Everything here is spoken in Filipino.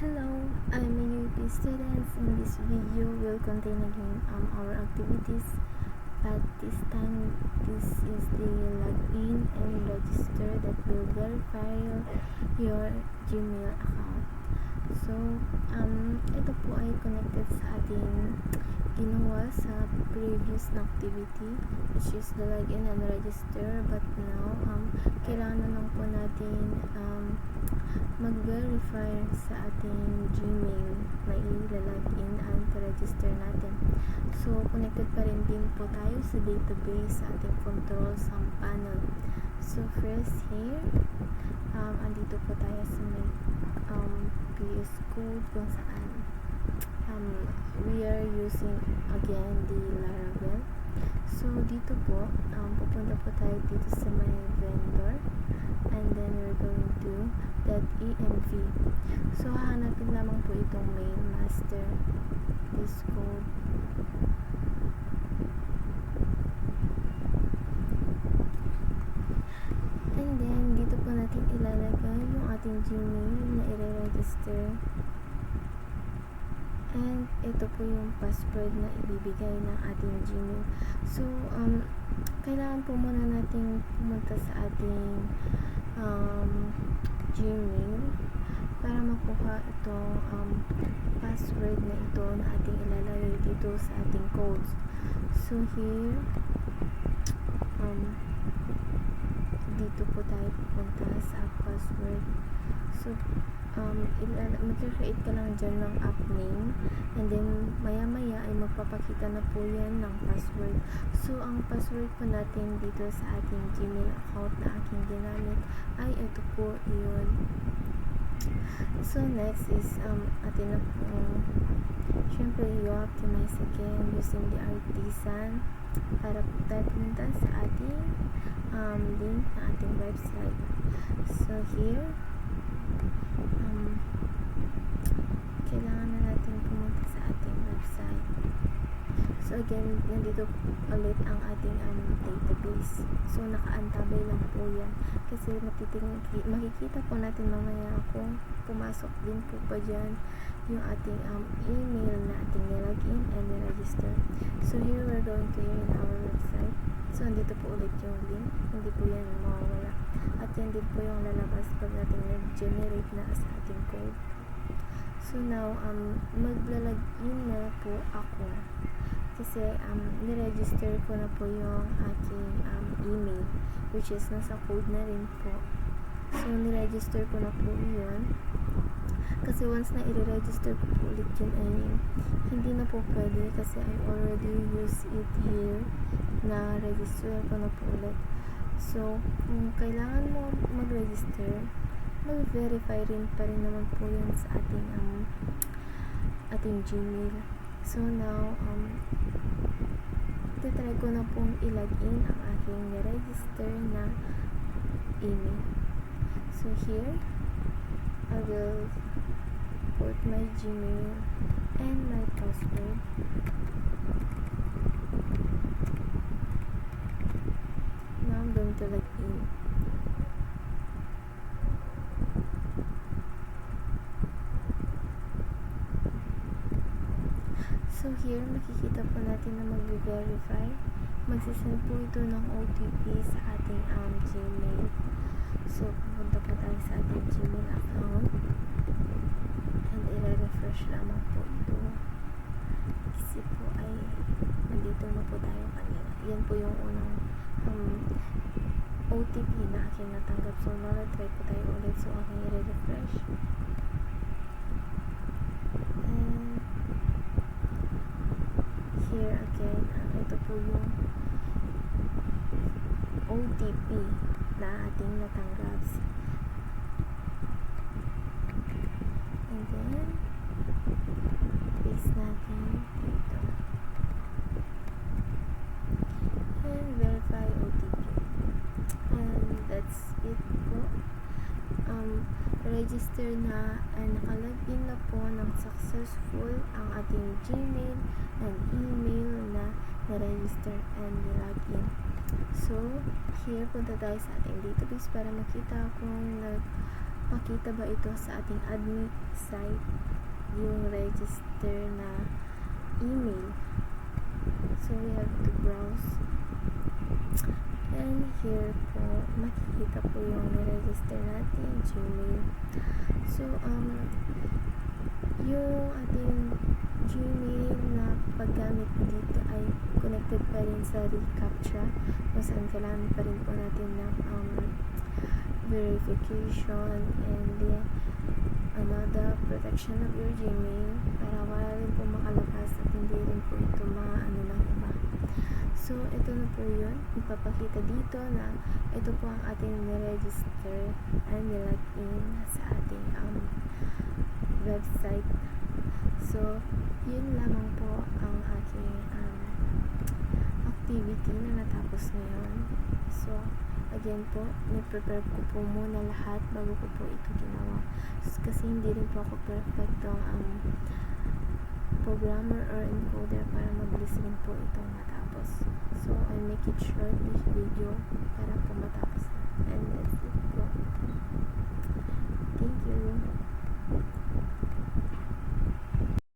Hello, I'm a UP student. In this video will contain again our activities, but this time this is the login and register that will verify your Gmail account. So, ito po ay connected sa ating ginawa sa previous na activity, which is the login and register, but now kailangan na lang po natin mag-verify sa ating Gmail na i-login and register natin. So, connected pa rin din po tayo sa database sa ating controls panel. So, first here, andito po tayo sa may PS Code kung saan we are using again the Laravel. So, dito po, pupunta po tayo dito sa may vendor, and then we're going to .env. So, hahanapin lamang po itong main master this code. And then, dito po natin ilalagay yung ating Gmail na i-register. And ito po yung password na ibibigay ng ating Gmail. So, kailangan po muna nating pumunta sa ating Gmail para makuha itong password na ito na ating ilalagay dito sa ating codes. So, here, dito po tayo pupunta sa password. So, mag-create ka lang dyan ng app name, and then maya ay magpapakita na po yan ng password. So, ang password po natin dito sa ating Gmail account na aking ginamit ay ito po yun. So, next is atin na po syempre i-optimize again using the artisan para po tayo pumunta sa ating link na ating website. So, here kailangan na natin pumunta sa ating website. So again, nandito ulit ang ating database. So nakaantabay lang po yan kasi makikita po natin mamaya kung pumasok din po pa dyan yung ating email na ating nilagin and register. So here we're going to in our website. So andito po ulit yung link, hindi po yan mawawala, at yan din po yung lalabas pag natin nag-generate na sa ating code. So now, maglalagin na po ako kasi niregister ko na po yung aking email, which is nasa code na rin po. So niregister ko na po yun kasi once na i-register ko po ulit yun ay hindi na po pwede kasi I already used it here na register ko na po ulit. So kung kailangan mo mag-register, mag-verify rin pa rin naman po yun sa ating Gmail. So now, titry ko na pong ilagin ang aking register na email. So here, I will put my Gmail and my password. Now I'm going to log in. So here, makikita po natin na mag-verify. Magsisend po ito ng OTP sa ating Gmail. So, pupunta po tayo sa ating Gmail account. And i-refresh lamang po ito. Kasi po ay nandito na po tayo kanina. Yan po yung unang OTP na aking natanggap. So, try po tayo ulit. So, aking i-refresh. And here again, ito po yung OTP na ating natanggap. And then paste natin dito and verify OTP, and that's it po. Register na and nakalagin na po ng successful ang ating Gmail and email na na-register and nilagin. So, here punta tayo sa ating database para makita kung makita ba ito sa ating admin site, yung register na email. So we have to browse, and here po makikita po yung register natin Gmail. So yung ating Gmail na paggamit dito ay connected pa rin sa reCAPTCHA, kung saan kailangan pa rin po natin ng verification and the protection of your Gmail para wala rin po makalabas at hindi rin po ito maano ng iba. So ito na po yun, ipapakita dito na ito po ang ating niregister and nilagin sa ating website. So yun lamang po ang aking activity na natapos ngayon. So again po, ni-prepare ko po muna lahat bago ko po ito ginawa. Kasi hindi rin po ako perfectong programmer or encoder para mabilis rin po itong matapos. So I make it short this video para po matapos na. And that's it po.